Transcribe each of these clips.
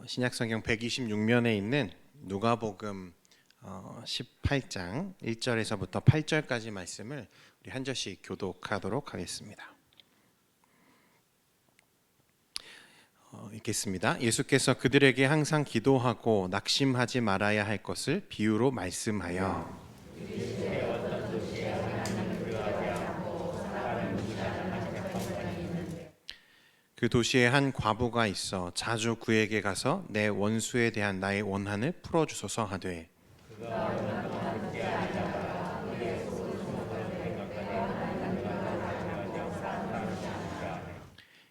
신약성경 126면에 있는 누가복음 18장 1절에서부터 8절까지 말씀을 우리 한 절씩 교독하도록 하겠습니다. 읽겠습니다. 예수께서 그들에게 항상 기도하고 낙심하지 말아야 할 것을 비유로 말씀하여 그 도시에 한 과부가 있어 자주 그에게 가서 내 원수에 대한 나의 원한을 풀어주소서 하되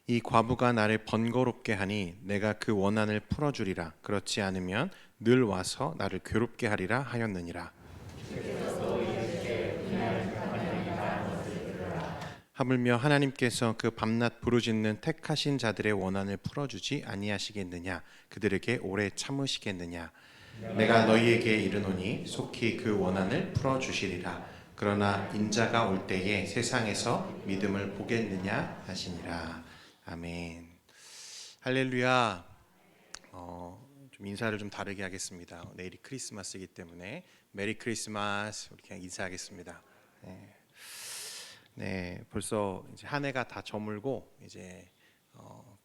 이 과부가 나를 번거롭게 하니 내가 그 원한을 풀어주리라. 그렇지 않으면 늘 와서 나를 괴롭게 하리라 하였느니라. 하물며 하나님께서 그 밤낮 부르짖는 택하신 자들의 원한을 풀어주지 아니하시겠느냐. 그들에게 오래 참으시겠느냐. 내가 너희에게 이르노니 속히 그 원한을 풀어주시리라. 그러나 인자가 올 때에 세상에서 믿음을 보겠느냐 하시니라. 아멘. 할렐루야. 좀 인사를 좀 다르게 하겠습니다. 내일이 크리스마스이기 때문에 메리 크리스마스 우리 그냥 인사하겠습니다. 네, 벌써 이제 한 해가 다 저물고 이제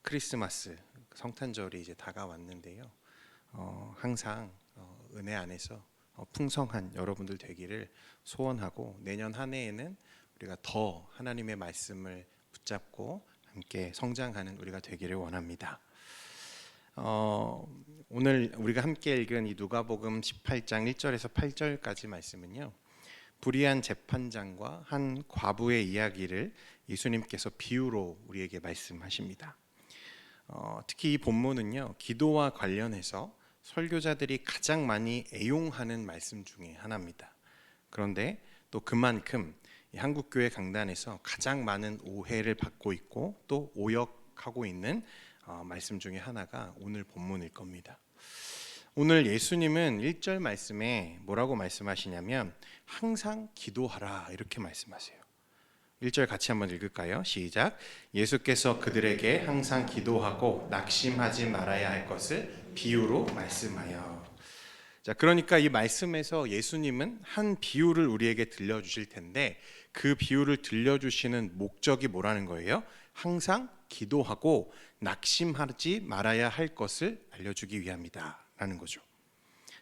크리스마스 성탄절이 이제 다가왔는데요. 항상 은혜 안에서 풍성한 여러분들 되기를 소원하고 내년 한 해에는 우리가 더 하나님의 말씀을 붙잡고 함께 성장하는 우리가 되기를 원합니다. 오늘 우리가 함께 읽은 이 누가복음 18장 1절에서 8절까지 말씀은요. 불의한 재판장과 한 과부의 이야기를 예수님께서 비유로 우리에게 말씀하십니다. 특히 이 본문은요. 기도와 관련해서 설교자들이 가장 많이 애용하는 말씀 중에 하나입니다. 그런데 또 그만큼 한국교회 강단에서 가장 많은 오해를 받고 있고 또 오역하고 있는 말씀 중에 하나가 오늘 본문일 겁니다. 오늘 예수님은 1절 말씀에 뭐라고 말씀하시냐면 항상 기도하라 이렇게 말씀하세요. 1절 같이 한번 읽을까요? 시작. 예수께서 그들에게 항상 기도하고 낙심하지 말아야 할 것을 비유로 말씀하여. 자, 그러니까 이 말씀에서 예수님은 한 비유를 우리에게 들려주실 텐데 그 비유를 들려주시는 목적이 뭐라는 거예요? 항상 기도하고 낙심하지 말아야 할 것을 알려주기 위함이다 라는 거죠.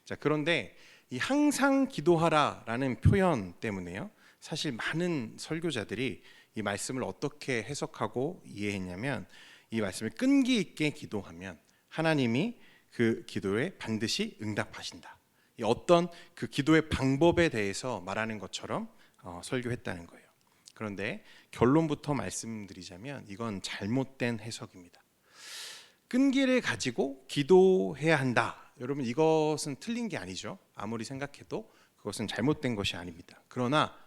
자, 그런데 이 항상 기도하라라는 표현 때문에요. 사실 많은 설교자들이 이 말씀을 어떻게 해석하고 이해했냐면 이 말씀을 끈기 있게 기도하면 하나님이 그 기도에 반드시 응답하신다. 이 어떤 그 기도의 방법에 대해서 말하는 것처럼 설교했다는 거예요. 그런데 결론부터 말씀드리자면 이건 잘못된 해석입니다. 끈기를 가지고 기도해야 한다. 여러분 이것은 틀린 게 아니죠. 아무리 생각해도 그것은 잘못된 것이 아닙니다. 그러나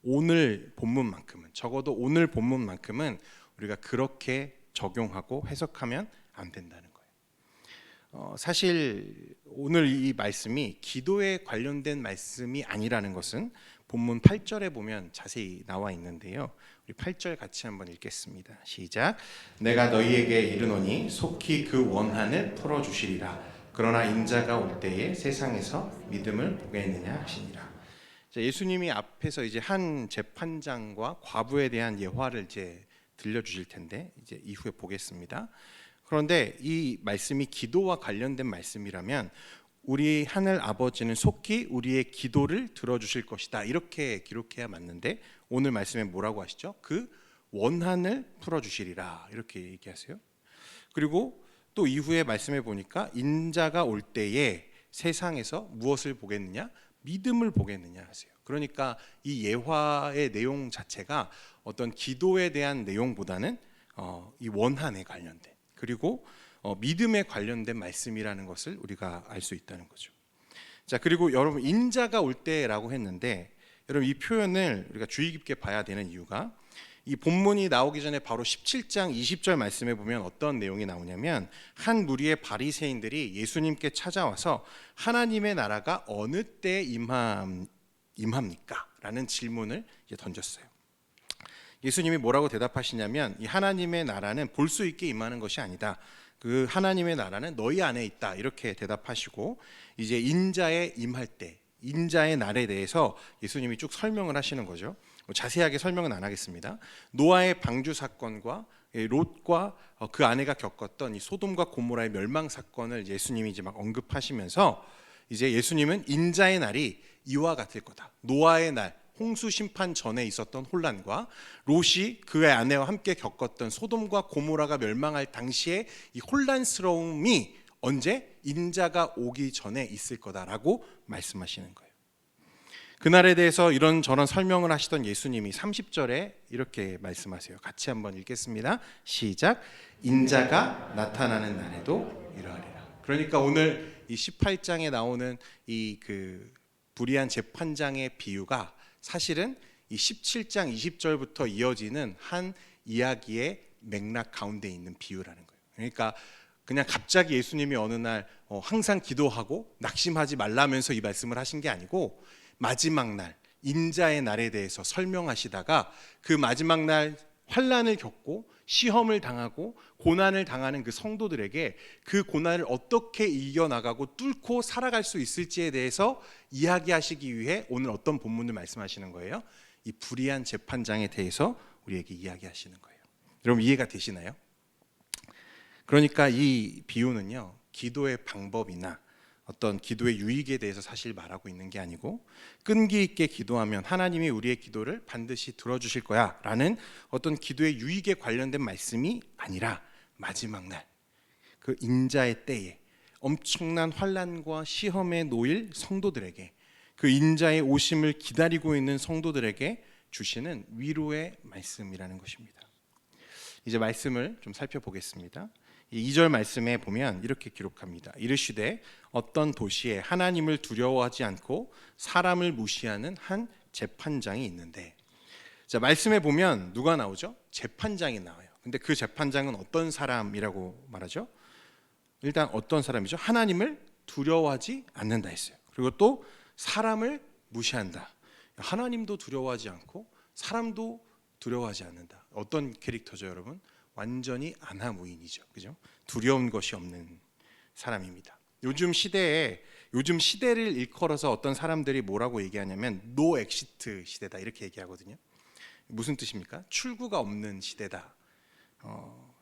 오늘 본문만큼은 적어도 오늘 본문만큼은 우리가 그렇게 적용하고 해석하면 안 된다는 거예요. 사실 오늘 이 말씀이 기도에 관련된 말씀이 아니라는 것은 본문 8절에 보면 자세히 나와 있는데요. 우리 8절 같이 한번 읽겠습니다. 시작. 내가 너희에게 이르노니 속히 그 원한을 풀어주시리라. 그러나 인자가 올 때에 세상에서 믿음을 보겠느냐 하시니라. 자, 예수님이 앞에서 이제 한 재판장과 과부에 대한 예화를 이제 들려주실 텐데 이제 이후에 보겠습니다. 그런데 이 말씀이 기도와 관련된 말씀이라면 우리 하늘 아버지는 속히 우리의 기도를 들어주실 것이다 이렇게 기록해야 맞는데 오늘 말씀에 뭐라고 하시죠? 그 원한을 풀어주시리라 이렇게 얘기하세요. 그리고 또 이후에 말씀해 보니까 인자가 올 때에 세상에서 무엇을 보겠느냐? 믿음을 보겠느냐 하세요. 그러니까 이 예화의 내용 자체가 어떤 기도에 대한 내용보다는 이 원한에 관련된 그리고 믿음에 관련된 말씀이라는 것을 우리가 알 수 있다는 거죠. 자, 그리고 여러분 인자가 올 때라고 했는데 여러분 이 표현을 우리가 주의 깊게 봐야 되는 이유가 이 본문이 나오기 전에 바로 17장 20절 말씀에 보면 어떤 내용이 나오냐면 한 무리의 바리새인들이 예수님께 찾아와서 하나님의 나라가 어느 때 임합니까? 라는 질문을 이제 던졌어요. 예수님이 뭐라고 대답하시냐면 이 하나님의 나라는 볼 수 있게 임하는 것이 아니다. 그 하나님의 나라는 너희 안에 있다 이렇게 대답하시고 이제 인자에 임할 때 인자의 날에 대해서 예수님이 쭉 설명을 하시는 거죠. 자세하게 설명은 안 하겠습니다. 노아의 방주 사건과 롯과 그 아내가 겪었던 이 소돔과 고모라의 멸망 사건을 예수님이 이제 막 언급하시면서 이제 예수님은 인자의 날이 이와 같을 거다. 노아의 날 홍수 심판 전에 있었던 혼란과 롯이 그의 아내와 함께 겪었던 소돔과 고모라가 멸망할 당시에 이 혼란스러움이 언제 인자가 오기 전에 있을 거다라고 말씀하시는 거예요. 그날에 대해서 이런저런 설명을 하시던 예수님이 30절에 이렇게 말씀하세요. 같이 한번 읽겠습니다. 시작. 인자가 나타나는 날에도 이러하리라. 그러니까 오늘 이 18장에 나오는 이 그 불의한 재판장의 비유가 사실은 이 17장 20절부터 이어지는 한 이야기의 맥락 가운데 있는 비유라는 거예요. 그러니까 그냥 갑자기 예수님이 어느 날 항상 기도하고 낙심하지 말라면서 이 말씀을 하신 게 아니고 마지막 날 인자의 날에 대해서 설명하시다가 그 마지막 날 환난을 겪고 시험을 당하고 고난을 당하는 그 성도들에게 그 고난을 어떻게 이겨나가고 뚫고 살아갈 수 있을지에 대해서 이야기하시기 위해 오늘 어떤 본문을 말씀하시는 거예요? 이 불의한 재판장에 대해서 우리에게 이야기하시는 거예요. 여러분 이해가 되시나요? 그러니까 이 비유는요, 기도의 방법이나 어떤 기도의 유익에 대해서 사실 말하고 있는 게 아니고 끈기 있게 기도하면 하나님이 우리의 기도를 반드시 들어주실 거야 라는 어떤 기도의 유익에 관련된 말씀이 아니라 마지막 날 그 인자의 때에 엄청난 환난과 시험에 놓일 성도들에게 그 인자의 오심을 기다리고 있는 성도들에게 주시는 위로의 말씀이라는 것입니다. 이제 말씀을 좀 살펴보겠습니다. 2절 말씀에 보면 이렇게 기록합니다. 이르시되 어떤 도시에 하나님을 두려워하지 않고 사람을 무시하는 한 재판장이 있는데, 자 말씀에 보면 누가 나오죠? 재판장이 나와요. 근데 그 재판장은 어떤 사람이라고 말하죠? 일단 어떤 사람이죠? 하나님을 두려워하지 않는다 했어요. 그리고 또 사람을 무시한다. 하나님도 두려워하지 않고 사람도 두려워하지 않는다. 어떤 캐릭터죠, 여러분? 완전히 아나무인이죠. 그죠? 두려운 것이 없는 사람입니다. 요즘 시대를 일컬어서 어떤 사람들이 뭐라고 얘기하냐면 노 엑시트 시대다 이렇게 얘기하거든요. 무슨 뜻입니까? 출구가 없는 시대다.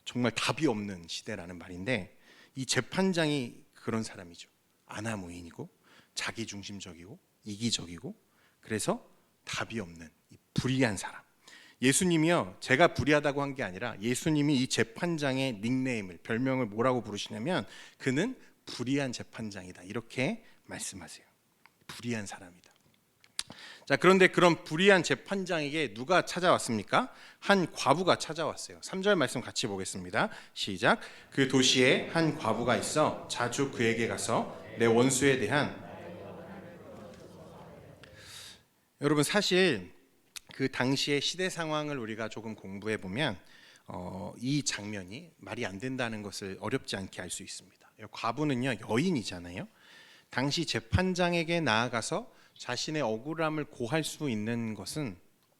정말 답이 없는 시대라는 말인데 이 재판장이 그런 사람이죠. 아나무인이고 자기중심적이고 이기적이고 그래서 답이 없는 이 불의한 사람. 예수님이요, 제가 불의하다고 한 게 아니라 예수님이 이 재판장의 닉네임을 별명을 뭐라고 부르시냐면 그는 불의한 재판장이다 이렇게 말씀하세요. 불의한 사람이다. 자, 그런데 그런 불의한 재판장에게 누가 찾아왔습니까? 한 과부가 찾아왔어요. 3절 말씀 같이 보겠습니다. 시작. 그 도시에 한 과부가 있어 자주 그에게 가서 내 원수에 대한, 여러분 사실 그 당시의 시대 상황을 우리가 조금 공부해 보면 이 장면이 말이 안 된다는 것을 어렵지 않게 알 수 있습니다. 과부는요 여인이잖아요. 당시 재판장에게 나아가서 자신의 억울함을 고할 수 있는 것은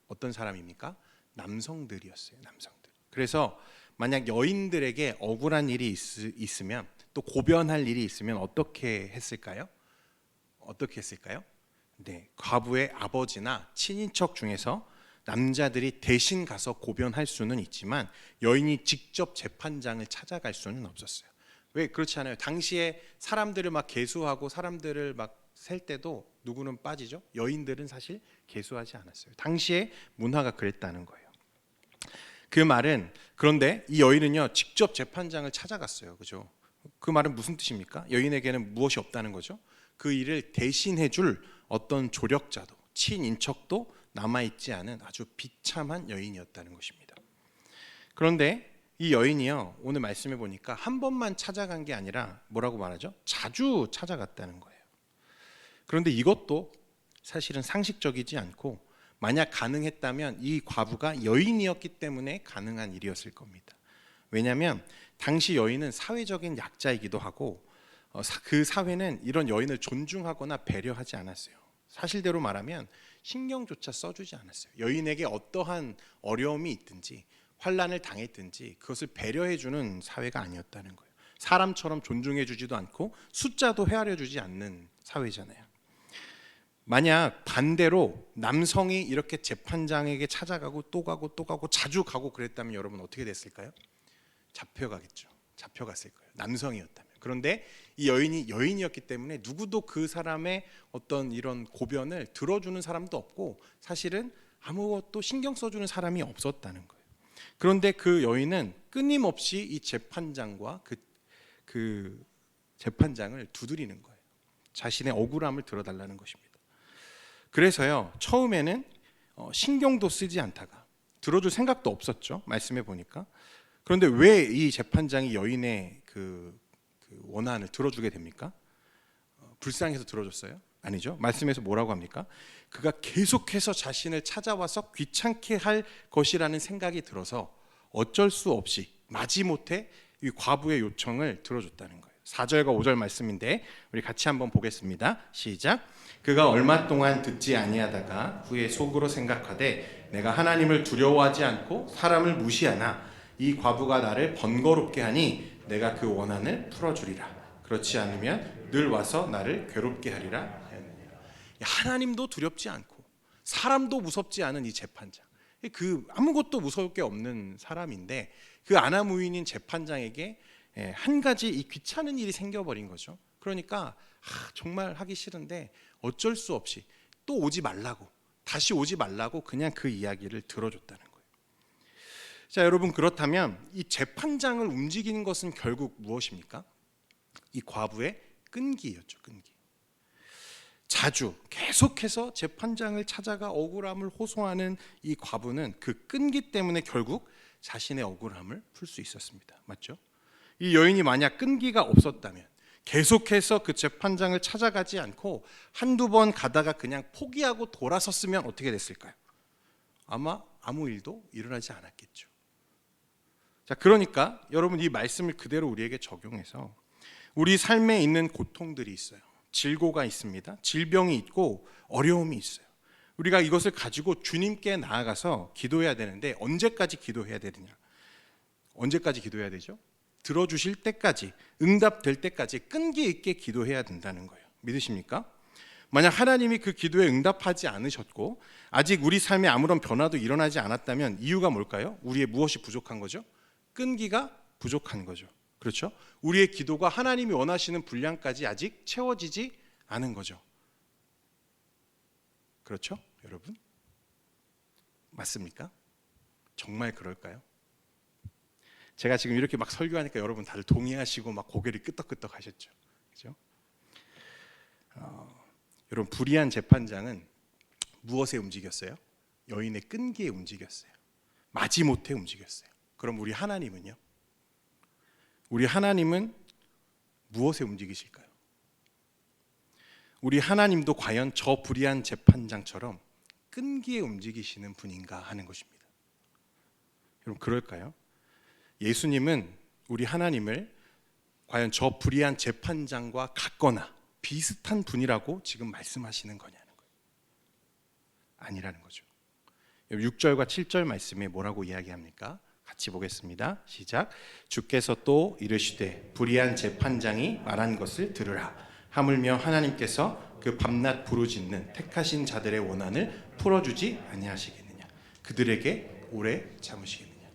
어떤 사람입니까? 남성들이었어요. 남성들. 그래서 만약 여인들에게 억울한 일이 있으면 또 고변할 일이 있으면 어떻게 했을까요? 어떻게 했을까요? 네, 과부의 아버지나 친인척 중에서 남자들이 대신 가서 고변할 수는 있지만 여인이 직접 재판장을 찾아갈 수는 없었어요. 왜 그렇지 않아요? 당시에 사람들을 막 계수하고 사람들을 막 셀 때도 누구는 빠지죠? 여인들은 사실 계수하지 않았어요. 당시의 문화가 그랬다는 거예요. 그 말은, 그런데 이 여인은요 직접 재판장을 찾아갔어요. 그죠? 그 말은 무슨 뜻입니까? 여인에게는 무엇이 없다는 거죠? 그 일을 대신해 줄 어떤 조력자도 친인척도 남아있지 않은 아주 비참한 여인이었다는 것입니다. 그런데 이 여인이요 오늘 말씀해 보니까 한 번만 찾아간 게 아니라 뭐라고 말하죠? 자주 찾아갔다는 거예요. 그런데 이것도 사실은 상식적이지 않고 만약 가능했다면 이 과부가 여인이었기 때문에 가능한 일이었을 겁니다. 왜냐하면 당시 여인은 사회적인 약자이기도 하고 그 사회는 이런 여인을 존중하거나 배려하지 않았어요. 사실대로 말하면 신경조차 써주지 않았어요. 여인에게 어떠한 어려움이 있든지 환난을 당했든지 그것을 배려해주는 사회가 아니었다는 거예요. 사람처럼 존중해주지도 않고 숫자도 헤아려주지 않는 사회잖아요. 만약 반대로 남성이 이렇게 재판장에게 찾아가고 또 가고 또 가고 자주 가고 그랬다면 여러분 어떻게 됐을까요? 잡혀가겠죠. 잡혀갔을 거예요. 남성이었다면. 그런데 이 여인이 여인이었기 때문에 누구도 그 사람의 어떤 이런 고변을 들어주는 사람도 없고 사실은 아무것도 신경 써주는 사람이 없었다는 거예요. 그런데 그 여인은 끊임없이 이 재판장과 그 재판장을 두드리는 거예요. 자신의 억울함을 들어달라는 것입니다. 그래서요, 처음에는 신경도 쓰지 않다가 들어줄 생각도 없었죠. 말씀해 보니까. 그런데 왜 이 재판장이 여인의 그 원한을 들어주게 됩니까? 불쌍해서 들어줬어요? 아니죠. 말씀에서 뭐라고 합니까? 그가 계속해서 자신을 찾아와서 귀찮게 할 것이라는 생각이 들어서 어쩔 수 없이 마지못해 이 과부의 요청을 들어줬다는 거예요. 4절과 5절 말씀인데 우리 같이 한번 보겠습니다. 시작. 그가 얼마 동안 듣지 아니하다가 후에 속으로 생각하되 내가 하나님을 두려워하지 않고 사람을 무시하나 이 과부가 나를 번거롭게 하니 내가 그 원한을 풀어주리라. 그렇지 않으면 늘 와서 나를 괴롭게 하리라 하였느니라. 하나님도 두렵지 않고 사람도 무섭지 않은 이 재판장, 그 아무것도 무서울 게 없는 사람인데 그 아나무인인 재판장에게 한 가지 이 귀찮은 일이 생겨버린 거죠. 그러니까 정말 하기 싫은데 어쩔 수 없이 또 오지 말라고, 다시 오지 말라고 그냥 그 이야기를 들어줬다는 거예요. 자, 여러분, 그렇다면 이 재판장을 움직이는 것은 결국 무엇입니까? 이 과부의 끈기였죠. 끈기. 자주 계속해서 재판장을 찾아가 억울함을 호소하는 이 과부는 그 끈기 때문에 결국 자신의 억울함을 풀 수 있었습니다. 맞죠? 이 여인이 만약 끈기가 없었다면, 계속해서 그 재판장을 찾아가지 않고 한두 번 가다가 그냥 포기하고 돌아섰으면 어떻게 됐을까요? 아마 아무 일도 일어나지 않았겠죠. 자, 그러니까 여러분, 이 말씀을 그대로 우리에게 적용해서 우리 삶에 있는 고통들이 있어요. 질고가 있습니다. 질병이 있고 어려움이 있어요. 우리가 이것을 가지고 주님께 나아가서 기도해야 되는데 언제까지 기도해야 되느냐? 언제까지 기도해야 되죠? 들어주실 때까지, 응답될 때까지 끈기 있게 기도해야 된다는 거예요. 믿으십니까? 만약 하나님이 그 기도에 응답하지 않으셨고 아직 우리 삶에 아무런 변화도 일어나지 않았다면 이유가 뭘까요? 우리의 무엇이 부족한 거죠? 끈기가 부족한 거죠. 그렇죠? 우리의 기도가 하나님이 원하시는 분량까지 아직 채워지지 않은 거죠. 그렇죠? 여러분? 맞습니까? 정말 그럴까요? 제가 지금 이렇게 막 설교하니까 여러분 다들 동의하시고 막 고개를 끄덕끄덕 하셨죠. 그렇죠? 여러분, 불의한 재판장은 무엇에 움직였어요? 여인의 끈기에 움직였어요. 마지못해 움직였어요. 그럼 우리 하나님은요? 우리 하나님은 무엇에 움직이실까요? 우리 하나님도 과연 저 불의한 재판장처럼 끈기에 움직이시는 분인가 하는 것입니다. 여러분, 그럴까요? 예수님은 우리 하나님을 과연 저 불의한 재판장과 같거나 비슷한 분이라고 지금 말씀하시는 거냐는 거예요. 아니라는 거죠. 6절과 7절 말씀에 뭐라고 이야기합니까? 같이 보겠습니다. 시작. 주께서 또 이르시되 불의한 재판장이 말한 것을 들으라. 하물며 하나님께서 그 밤낮 부르짖는 택하신 자들의 원한을 풀어주지 아니하시겠느냐? 그들에게 오래 참으시겠느냐?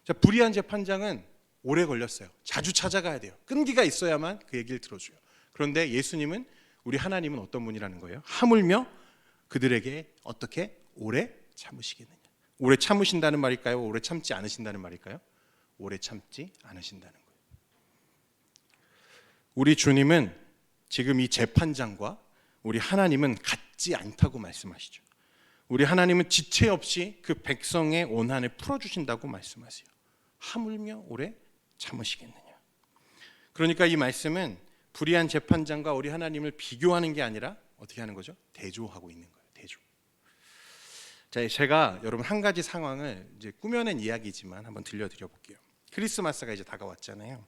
자, 불의한 재판장은 오래 걸렸어요. 자주 찾아가야 돼요. 끈기가 있어야만 그 얘기를 들어줘요. 그런데 예수님은, 우리 하나님은 어떤 분이라는 거예요? 하물며 그들에게 어떻게 오래 참으시겠느냐? 오래 참으신다는 말일까요? 오래 참지 않으신다는 말일까요? 오래 참지 않으신다는 거예요. 우리 주님은 지금 이 재판장과 우리 하나님은 같지 않다고 말씀하시죠. 우리 하나님은 지체 없이 그 백성의 원한을 풀어주신다고 말씀하세요. 하물며 오래 참으시겠느냐? 그러니까 이 말씀은 불의한 재판장과 우리 하나님을 비교하는 게 아니라 어떻게 하는 거죠? 대조하고 있는 거예요. 대조. 자, 제가 여러분 한 가지 상황을 이제 꾸며낸 이야기지만 한번 들려드려 볼게요. 크리스마스가 이제 다가왔잖아요.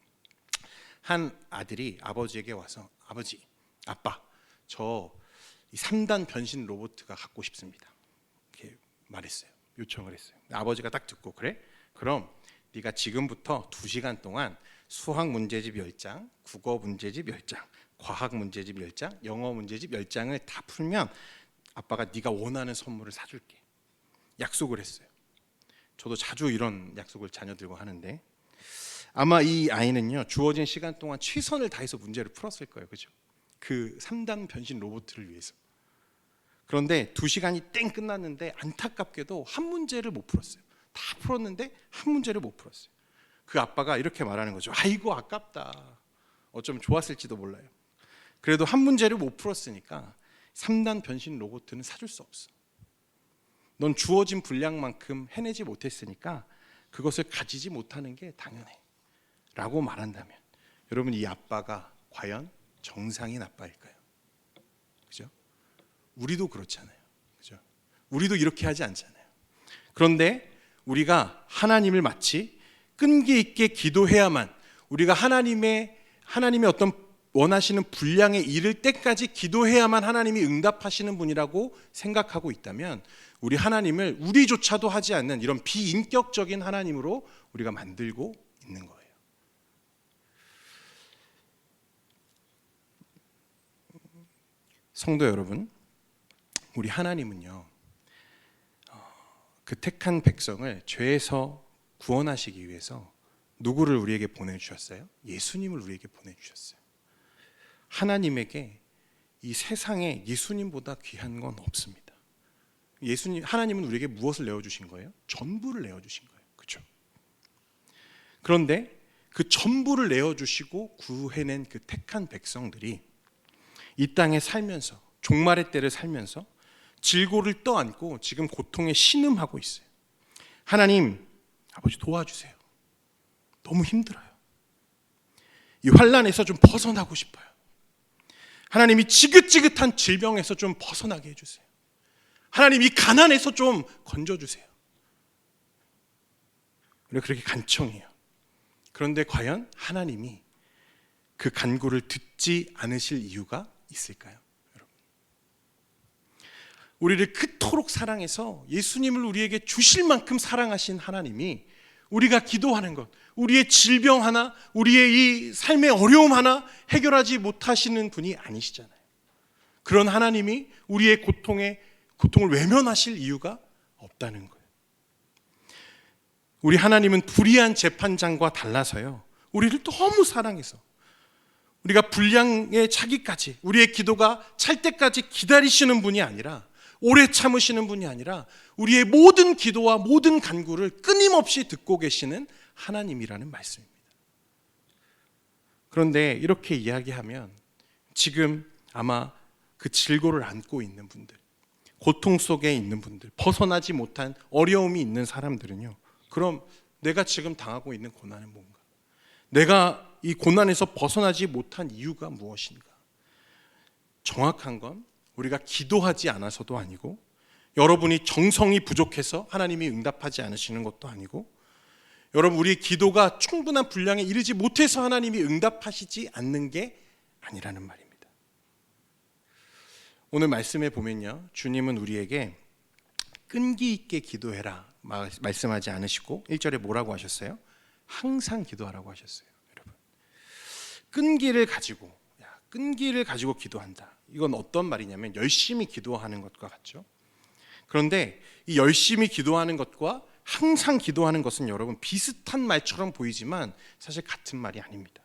한 아들이 아버지에게 와서, 아버지, 아빠, 저 이 3단 변신 로봇가 갖고 싶습니다. 이렇게 말했어요. 요청을 했어요. 아버지가 딱 듣고, 그래? 그럼 네가 지금부터 2시간 동안 수학 문제집 10장, 국어 문제집 10장, 과학 문제집 10장, 영어 문제집 10장을 다 풀면 아빠가 네가 원하는 선물을 사줄게. 약속을 했어요. 저도 자주 이런 약속을 자녀들과 하는데 아마 이 아이는요 주어진 시간 동안 최선을 다해서 문제를 풀었을 거예요. 그죠? 그 3단 변신 로봇을 위해서. 그런데 2시간이 땡 끝났는데 안타깝게도 한 문제를 못 풀었어요. 다 풀었는데 한 문제를 못 풀었어요. 그 아빠가 이렇게 말하는 거죠. 아이고 아깝다. 어쩌면 좋았을지도 몰라요. 그래도 한 문제를 못 풀었으니까 3단 변신 로봇은 사줄 수 없어. 넌 주어진 분량만큼 해내지 못했으니까 그것을 가지지 못하는 게 당연해 라고 말한다면 여러분 이 아빠가 과연 정상인 아빠일까요? 그죠? 우리도 그렇잖아요. 그죠? 우리도 이렇게 하지 않잖아요. 그런데 우리가 하나님을 마치 끈기 있게 기도해야만 우리가 하나님의 어떤 원하시는 분량에 이를 때까지 기도해야만 하나님이 응답하시는 분이라고 생각하고 있다면 우리 하나님을 우리조차도 하지 않는 이런 비인격적인 하나님으로 우리가 만들고 있는 거예요. 성도 여러분, 우리 하나님은요 그 택한 백성을 죄에서 구원하시기 위해서 누구를 우리에게 보내주셨어요? 예수님을 우리에게 보내주셨어요. 하나님에게 이 세상에 예수님보다 귀한 건 없습니다. 하나님은 우리에게 무엇을 내어주신 거예요? 전부를 내어주신 거예요. 그렇죠? 그런데 그 전부를 내어주시고 구해낸 그 택한 백성들이 이 땅에 살면서 종말의 때를 살면서 질고를 떠안고 지금 고통에 신음하고 있어요. 하나님, 아버지 도와주세요. 너무 힘들어요. 이 환난에서 좀 벗어나고 싶어요. 하나님이 지긋지긋한 질병에서 좀 벗어나게 해주세요. 하나님 이 가난에서 좀 건져주세요. 우리가 그렇게 간청해요. 그런데 과연 하나님이 그 간구를 듣지 않으실 이유가 있을까요? 여러분, 우리를 그토록 사랑해서 예수님을 우리에게 주실 만큼 사랑하신 하나님이 우리가 기도하는 것, 우리의 질병 하나, 우리의 이 삶의 어려움 하나 해결하지 못하시는 분이 아니시잖아요. 그런 하나님이 우리의 고통을 외면하실 이유가 없다는 거예요. 우리 하나님은 불의한 재판장과 달라서요, 우리를 너무 사랑해서 우리가 분량에 차기까지, 우리의 기도가 찰 때까지 기다리시는 분이 아니라, 오래 참으시는 분이 아니라 우리의 모든 기도와 모든 간구를 끊임없이 듣고 계시는 하나님이라는 말씀입니다. 그런데 이렇게 이야기하면 지금 아마 그 질고를 안고 있는 분들, 고통 속에 있는 분들, 벗어나지 못한 어려움이 있는 사람들은요, 그럼 내가 지금 당하고 있는 고난은 뭔가? 내가 이 고난에서 벗어나지 못한 이유가 무엇인가? 정확한 건 우리가 기도하지 않아서도 아니고, 여러분이 정성이 부족해서 하나님이 응답하지 않으시는 것도 아니고, 여러분 우리의 기도가 충분한 분량에 이르지 못해서 하나님이 응답하시지 않는 게 아니라는 말입니다. 오늘 말씀에 보면요, 주님은 우리에게 끈기 있게 기도해라 말씀하지 않으시고 1절에 뭐라고 하셨어요? 항상 기도하라고 하셨어요. 여러분, 끈기를 가지고 기도한다. 이건 어떤 말이냐면 열심히 기도하는 것과 같죠. 그런데 이 열심히 기도하는 것과 항상 기도하는 것은 여러분 비슷한 말처럼 보이지만 사실 같은 말이 아닙니다.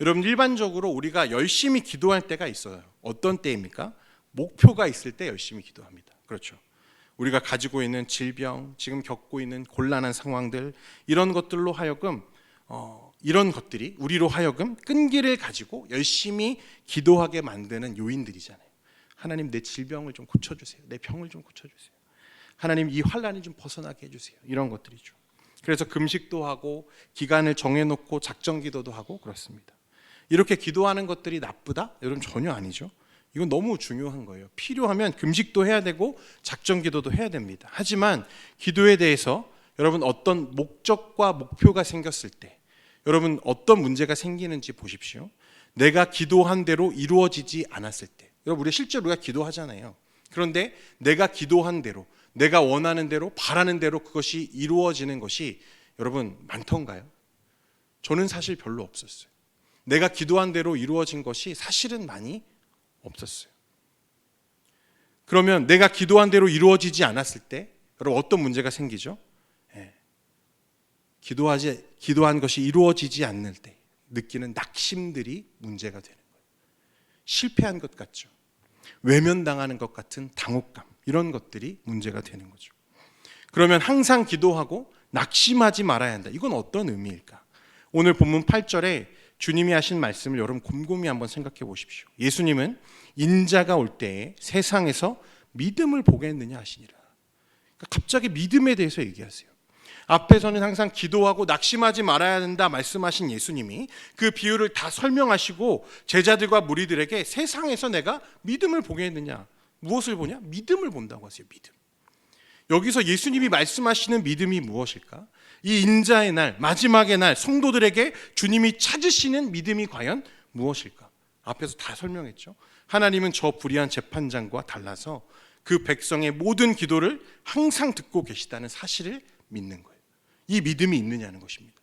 여러분, 일반적으로 우리가 열심히 기도할 때가 있어요. 어떤 때입니까? 목표가 있을 때 열심히 기도합니다. 그렇죠? 우리가 가지고 있는 질병, 지금 겪고 있는 곤란한 상황들, 이런 것들로 하여금 이런 것들이 우리로 하여금 끈기를 가지고 열심히 기도하게 만드는 요인들이잖아요. 하나님, 내 질병을 좀 고쳐주세요. 내 병을 좀 고쳐주세요. 하나님, 이 환난을 좀 벗어나게 해주세요. 이런 것들이죠. 그래서 금식도 하고 기간을 정해놓고 작정 기도도 하고 그렇습니다. 이렇게 기도하는 것들이 나쁘다? 여러분, 전혀 아니죠. 이건 너무 중요한 거예요. 필요하면 금식도 해야 되고 작정 기도도 해야 됩니다. 하지만 기도에 대해서 여러분 어떤 목적과 목표가 생겼을 때, 여러분 어떤 문제가 생기는지 보십시오. 내가 기도한 대로 이루어지지 않았을 때, 여러분 우리 실제로 우리가 기도하잖아요. 그런데 내가 기도한 대로, 내가 원하는 대로, 바라는 대로 그것이 이루어지는 것이 여러분 많던가요? 저는 사실 별로 없었어요. 내가 기도한 대로 이루어진 것이 사실은 많이 없었어요. 그러면 내가 기도한 대로 이루어지지 않았을 때 여러분 어떤 문제가 생기죠? 기도한 것이 이루어지지 않을 때 느끼는 낙심들이 문제가 되는 거예요. 실패한 것 같죠. 외면당하는 것 같은 당혹감, 이런 것들이 문제가 되는 거죠. 그러면 항상 기도하고 낙심하지 말아야 한다. 이건 어떤 의미일까? 오늘 본문 8절에 주님이 하신 말씀을 여러분 곰곰이 한번 생각해 보십시오. 예수님은 인자가 올 때에 세상에서 믿음을 보겠느냐 하시니라. 그러니까 갑자기 믿음에 대해서 얘기하세요. 앞에서는 항상 기도하고 낙심하지 말아야 된다 말씀하신 예수님이 그 비유를 다 설명하시고 제자들과 무리들에게 세상에서 내가 믿음을 보겠느냐, 무엇을 보냐? 믿음을 본다고 하세요. 믿음. 여기서 예수님이 말씀하시는 믿음이 무엇일까? 이 인자의 날, 마지막의 날 성도들에게 주님이 찾으시는 믿음이 과연 무엇일까? 앞에서 다 설명했죠. 하나님은 저 불의한 재판장과 달라서 그 백성의 모든 기도를 항상 듣고 계시다는 사실을 믿는 거예요. 이 믿음이 있느냐는 것입니다.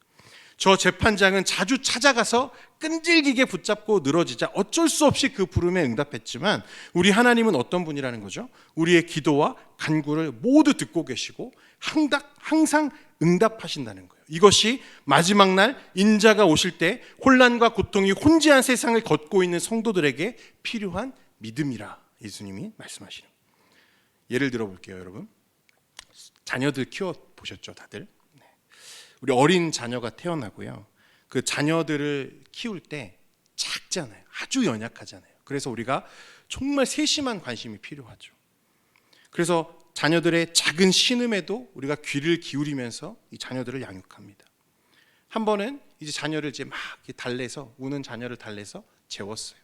저 재판장은 자주 찾아가서 끈질기게 붙잡고 늘어지자 어쩔 수 없이 그 부름에 응답했지만 우리 하나님은 어떤 분이라는 거죠? 우리의 기도와 간구를 모두 듣고 계시고 항상 응답하신다는 거예요. 이것이 마지막 날 인자가 오실 때 혼란과 고통이 혼재한 세상을 걷고 있는 성도들에게 필요한 믿음이라 예수님이 말씀하시는 거예요. 예를 들어 볼게요, 여러분. 자녀들 키워 보셨죠, 다들? 우리 어린 자녀가 태어나고요. 그 자녀들을 키울 때 작잖아요. 아주 연약하잖아요. 그래서 우리가 정말 세심한 관심이 필요하죠. 그래서 자녀들의 작은 신음에도 우리가 귀를 기울이면서 이 자녀들을 양육합니다. 한 번은 이제 자녀를 이제 막 달래서 우는 자녀를 달래서 재웠어요.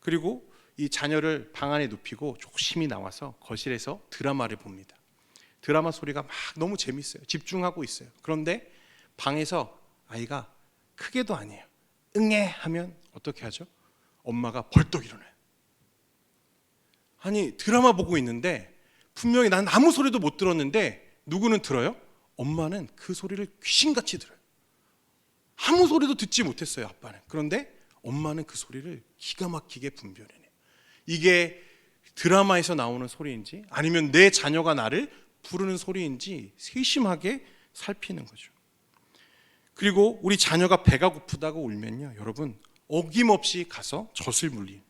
그리고 이 자녀를 방 안에 눕히고 조심히 나와서 거실에서 드라마를 봅니다. 드라마 소리가 막 너무 재밌어요. 집중하고 있어요. 그런데 방에서 아이가 크게도 아니에요. 응애 하면 어떻게 하죠? 엄마가 벌떡 일어나요. 아니 드라마 보고 있는데 분명히 난 아무 소리도 못 들었는데 누구는 들어요? 엄마는 그 소리를 귀신같이 들어요. 아무 소리도 듣지 못했어요, 아빠는. 그런데 엄마는 그 소리를 기가 막히게 분별해내요. 이게 드라마에서 나오는 소리인지 아니면 내 자녀가 나를 부르는 소리인지 세심하게 살피는 거죠. 그리고 우리 자녀가 배가 고프다고 울면요, 여러분 어김없이 가서 젖을 물리는,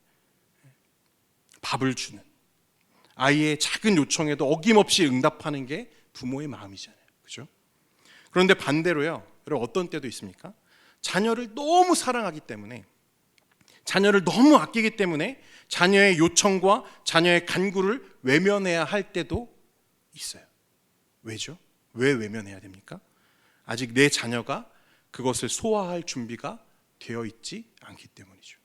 밥을 주는, 아이의 작은 요청에도 어김없이 응답하는 게 부모의 마음이잖아요, 그렇죠? 그런데 반대로요, 여러분 어떤 때도 있습니까? 자녀를 너무 사랑하기 때문에, 자녀를 너무 아끼기 때문에 자녀의 요청과 자녀의 간구를 외면해야 할 때도 있어요. 왜죠? 왜 외면해야 됩니까? 아직 내 자녀가 그것을 소화할 준비가 되어 있지 않기 때문이죠.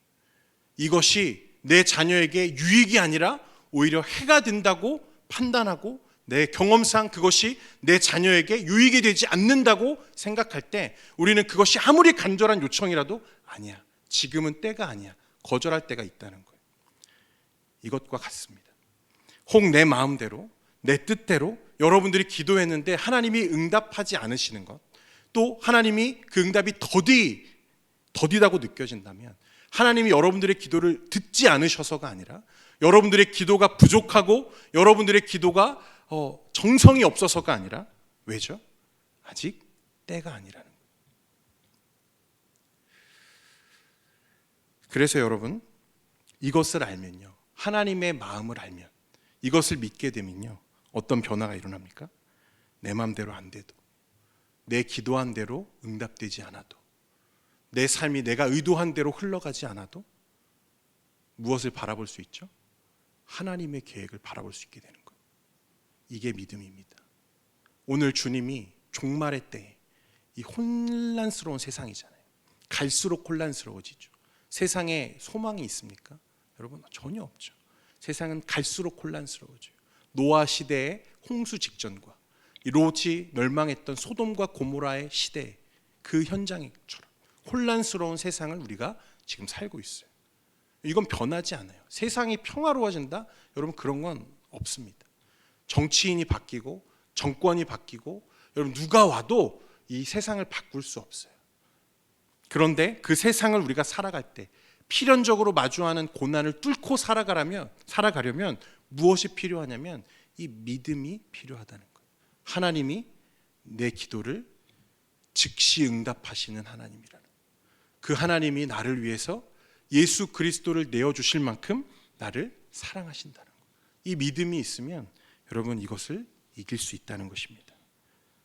이것이 내 자녀에게 유익이 아니라 오히려 해가 된다고 판단하고 내 경험상 그것이 내 자녀에게 유익이 되지 않는다고 생각할 때 우리는 그것이 아무리 간절한 요청이라도 아니야, 지금은 때가 아니야, 거절할 때가 있다는 거예요. 이것과 같습니다. 혹 내 마음대로 내 뜻대로 여러분들이 기도했는데 하나님이 응답하지 않으시는 것, 또 하나님이 그 응답이 더디다고 느껴진다면 하나님이 여러분들의 기도를 듣지 않으셔서가 아니라 여러분들의 기도가 부족하고 여러분들의 기도가 정성이 없어서가 아니라 왜죠? 아직 때가 아니라는 거예요. 그래서 여러분 이것을 알면요, 하나님의 마음을 알면, 이것을 믿게 되면요, 어떤 변화가 일어납니까? 내 마음대로 안 돼도, 내 기도한 대로 응답되지 않아도, 내 삶이 내가 의도한 대로 흘러가지 않아도 무엇을 바라볼 수 있죠? 하나님의 계획을 바라볼 수 있게 되는 거예요. 이게 믿음입니다. 오늘 주님이 종말의 때에 이 혼란스러운 세상이잖아요. 갈수록 혼란스러워지죠. 세상에 소망이 있습니까? 여러분 전혀 없죠. 세상은 갈수록 혼란스러워져요. 노아 시대의 홍수 직전과 이 롯이 멸망했던 소돔과 고모라의 시대, 그 현장처럼 혼란스러운 세상을 우리가 지금 살고 있어요. 이건 변하지 않아요. 세상이 평화로워진다? 여러분 그런 건 없습니다. 정치인이 바뀌고 정권이 바뀌고 여러분 누가 와도 이 세상을 바꿀 수 없어요. 그런데 그 세상을 우리가 살아갈 때 필연적으로 마주하는 고난을 뚫고 살아가려면 무엇이 필요하냐면 이 믿음이 필요하다는 거예요. 하나님이 내 기도를 즉시 응답하시는 하나님이라는, 그 하나님이 나를 위해서 예수 그리스도를 내어주실 만큼 나를 사랑하신다는 것. 이 믿음이 있으면 여러분 이것을 이길 수 있다는 것입니다.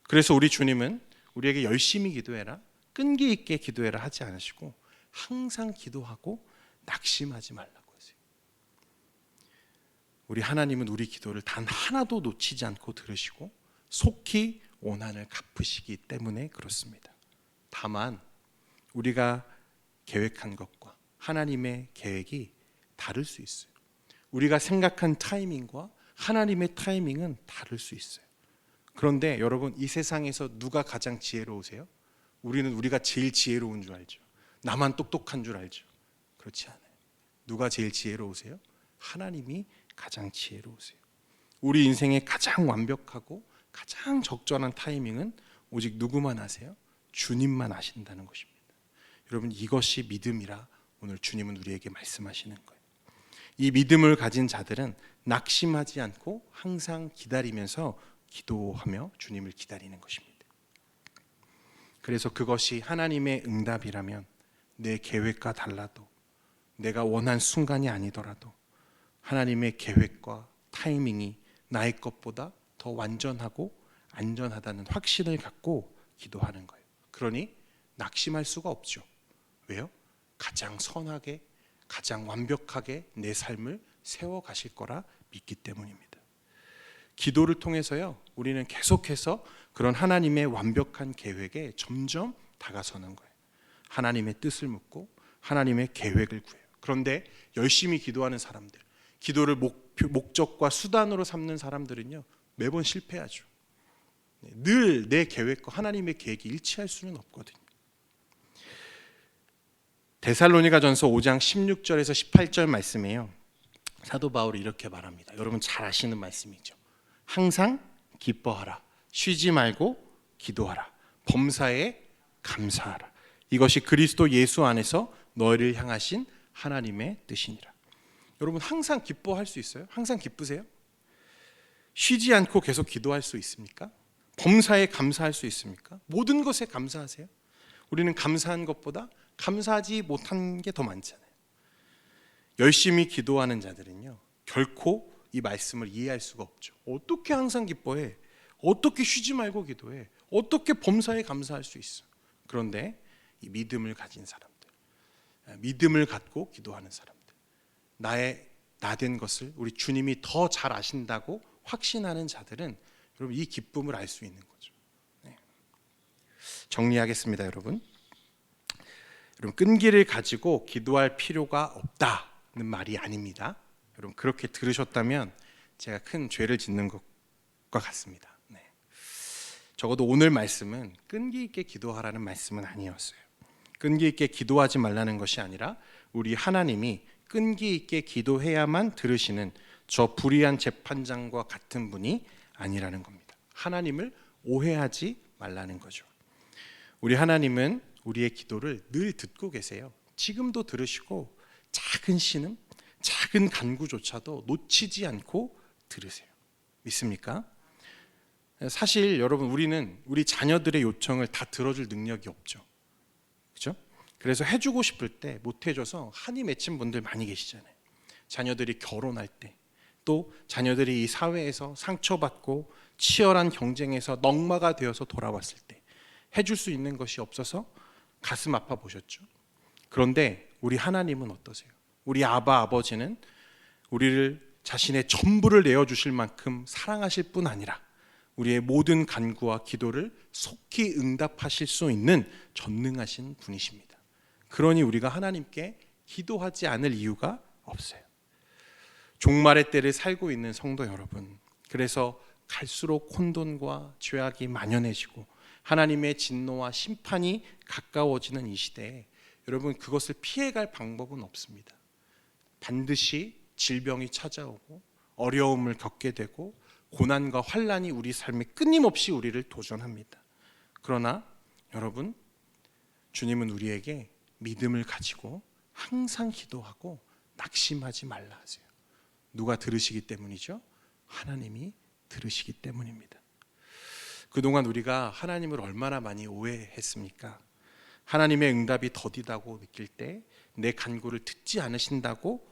그래서 우리 주님은 우리에게 열심히 기도해라, 끈기 있게 기도해라 하지 않으시고 항상 기도하고 낙심하지 말라고 하세요. 우리 하나님은 우리 기도를 단 하나도 놓치지 않고 들으시고 속히 원한을 갚으시기 때문에 그렇습니다. 다만 우리가 계획한 것과 하나님의 계획이 다를 수 있어요. 우리가 생각한 타이밍과 하나님의 타이밍은 다를 수 있어요. 그런데 여러분, 이 세상에서 누가 가장 지혜로우세요? 우리는 우리가 제일 지혜로운 줄 알죠. 나만 똑똑한 줄 알죠. 그렇지 않아요. 누가 제일 지혜로우세요? 하나님이 가장 지혜로우세요. 우리 인생의 가장 완벽하고 가장 적절한 타이밍은 오직 누구만 아세요? 주님만 아신다는 것입니다. 여러분, 이것이 믿음이라 오늘 주님은 우리에게 말씀하시는 거예요. 이 믿음을 가진 자들은 낙심하지 않고 항상 기다리면서 기도하며 주님을 기다리는 것입니다. 그래서 그것이 하나님의 응답이라면 내 계획과 달라도, 내가 원한 순간이 아니더라도 하나님의 계획과 타이밍이 나의 것보다 더 완전하고 안전하다는 확신을 갖고 기도하는 거예요. 그러니 낙심할 수가 없죠. 왜요? 가장 선하게, 가장 완벽하게 내 삶을 세워가실 거라 믿기 때문입니다. 기도를 통해서요, 우리는 계속해서 그런 하나님의 완벽한 계획에 점점 다가서는 거예요. 하나님의 뜻을 묻고 하나님의 계획을 구해요. 그런데 열심히 기도하는 사람들, 기도를 목적과 수단으로 삼는 사람들은요, 매번 실패하죠. 늘 내 계획과 하나님의 계획이 일치할 수는 없거든요. 데살로니가전서 5장 16절에서 18절 말씀이에요. 사도 바울이 이렇게 말합니다. 여러분 잘 아시는 말씀이죠. 항상 기뻐하라, 쉬지 말고 기도하라, 범사에 감사하라. 이것이 그리스도 예수 안에서 너희를 향하신 하나님의 뜻이니라. 여러분 항상 기뻐할 수 있어요? 항상 기쁘세요? 쉬지 않고 계속 기도할 수 있습니까? 범사에 감사할 수 있습니까? 모든 것에 감사하세요? 우리는 감사한 것보다 감사하지 못한 게 더 많잖아요. 열심히 기도하는 자들은요, 결코 이 말씀을 이해할 수가 없죠. 어떻게 항상 기뻐해? 어떻게 쉬지 말고 기도해? 어떻게 범사에 감사할 수 있어? 그런데 이 믿음을 가진 사람들, 믿음을 갖고 기도하는 사람들, 나의 나된 것을 우리 주님이 더 잘 아신다고 확신하는 자들은 여러분 이 기쁨을 알 수 있는 거죠. 네. 정리하겠습니다, 여러분. 여러분, 끈기를 가지고 기도할 필요가 없다는 말이 아닙니다. 여러분 그렇게 들으셨다면 제가 큰 죄를 짓는 것과 같습니다. 네. 적어도 오늘 말씀은 끈기 있게 기도하라는 말씀은 아니었어요. 끈기 있게 기도하지 말라는 것이 아니라 우리 하나님이 끈기 있게 기도해야만 들으시는 저 불의한 재판장과 같은 분이 아니라는 겁니다. 하나님을 오해하지 말라는 거죠. 우리 하나님은 우리의 기도를 늘 듣고 계세요. 지금도 들으시고 작은 신음, 작은 간구조차도 놓치지 않고 들으세요. 믿습니까? 사실 여러분, 우리는 우리 자녀들의 요청을 다 들어줄 능력이 없죠. 그렇죠? 그래서 해주고 싶을 때 못 해줘서 한이 맺힌 분들 많이 계시잖아요. 자녀들이 결혼할 때, 또 자녀들이 이 사회에서 상처받고 치열한 경쟁에서 넉마가 되어서 돌아왔을 때 해줄 수 있는 것이 없어서 가슴 아파 보셨죠? 그런데 우리 하나님은 어떠세요? 우리 아버지는 우리를 자신의 전부를 내어주실 만큼 사랑하실 뿐 아니라 우리의 모든 간구와 기도를 속히 응답하실 수 있는 전능하신 분이십니다. 그러니 우리가 하나님께 기도하지 않을 이유가 없어요. 종말의 때를 살고 있는 성도 여러분, 그래서 갈수록 혼돈과 죄악이 만연해지고 하나님의 진노와 심판이 가까워지는 이 시대에 여러분 그것을 피해갈 방법은 없습니다. 반드시 질병이 찾아오고 어려움을 겪게 되고 고난과 환난이 우리 삶에 끊임없이 우리를 도전합니다. 그러나 여러분, 주님은 우리에게 믿음을 가지고 항상 기도하고 낙심하지 말라 하세요. 누가 들으시기 때문이죠? 하나님이 들으시기 때문입니다. 그동안 우리가 하나님을 얼마나 많이 오해했습니까? 하나님의 응답이 더디다고 느낄 때, 내 간구를 듣지 않으신다고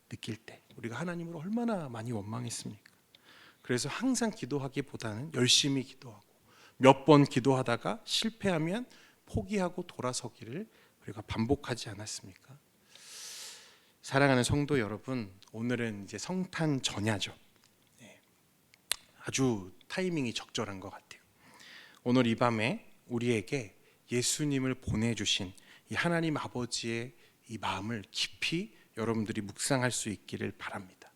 느낄 때 우리가 하나님을 얼마나 많이 원망했습니까? 그래서 항상 기도하기보다는 열심히 기도하고 몇 번 기도하다가 실패하면 포기하고 돌아서기를 우리가 반복하지 않았습니까? 사랑하는 성도 여러분, 오늘은 이제 성탄 전야죠. 아주 타이밍이 적절한 것 같아요. 오늘 이 밤에 우리에게 예수님을 보내주신 이 하나님 아버지의 이 마음을 깊이 여러분들이 묵상할 수 있기를 바랍니다.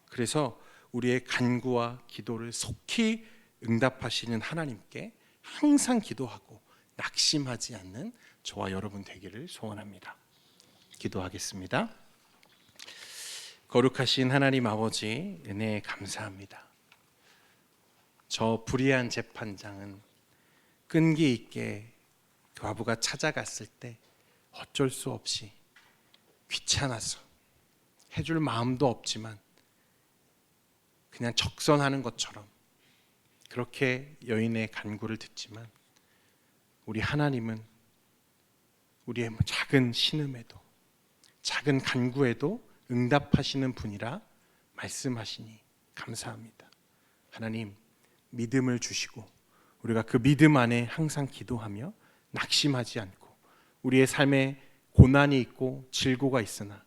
그래서 우리의 간구와 기도를 속히 응답하시는 하나님께 항상 기도하고 낙심하지 않는 저와 여러분 되기를 소원합니다. 기도하겠습니다. 거룩하신 하나님 아버지, 은혜에 감사합니다. 저 불의한 재판장은 끈기 있게 과부가 찾아갔을 때 어쩔 수 없이 귀찮아서 해줄 마음도 없지만 그냥 적선하는 것처럼 그렇게 여인의 간구를 듣지만 우리 하나님은 우리의 작은 신음에도 작은 간구에도 응답하시는 분이라 말씀하시니 감사합니다. 하나님, 믿음을 주시고 우리가 그 믿음 안에 항상 기도하며 낙심하지 않고 우리의 삶에 고난이 있고 질고가 있으나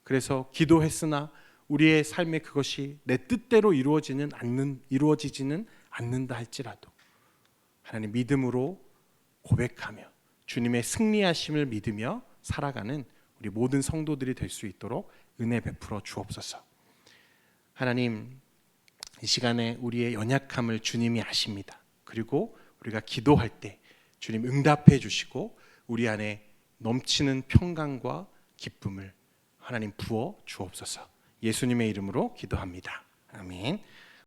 그래서 기도했으나 우리의 삶에 그것이 내 뜻대로 이루어지지는 않는다 할지라도 하나님 믿음으로 고백하며 주님의 승리하심을 믿으며 살아가는 우리 모든 성도들이 될 수 있도록 은혜 베풀어 주옵소서. 하나님, 이 시간에 우리의 연약함을 주님이 아십니다. 그리고 우리가 기도할 때 주님 응답해 주시고 우리 안에 넘치는 평강과 기쁨을 하나님 부어 주옵소서. 예수님의 이름으로 기도합니다. 아멘.